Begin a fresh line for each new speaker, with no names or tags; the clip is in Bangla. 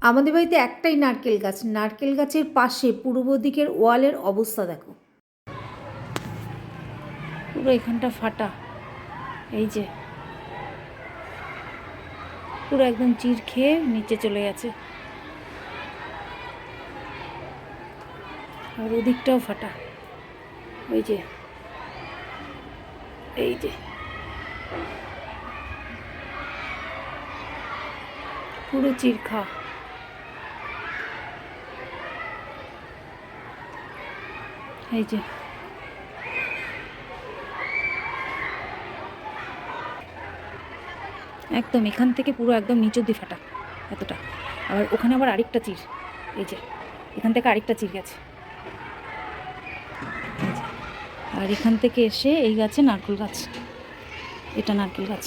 আমাদের বাড়িতে একটাই নারকেল গাছ, নারকেল গাছের পাশে পূর্ব দিকের ওয়ালের অবস্থা দেখো, পুরো এখানটা ফাটা। এই যে পুরো একদম চির খেয়ে নিচে চলে গেছে, আর ওদিকটাও ফাটা। ওই যে এই যে পুরো চিরখা। এই যে একদম এখান থেকে পুরো একদম নিচ অব্দি ফাটা এতটা। আবার ওখানে আবার আরেকটা চির, এই যে এখান থেকে আরেকটা চির গেছে। আর এখান থেকে এসে এই গাছে নারকেল গাছ, এটা নারকেল গাছ।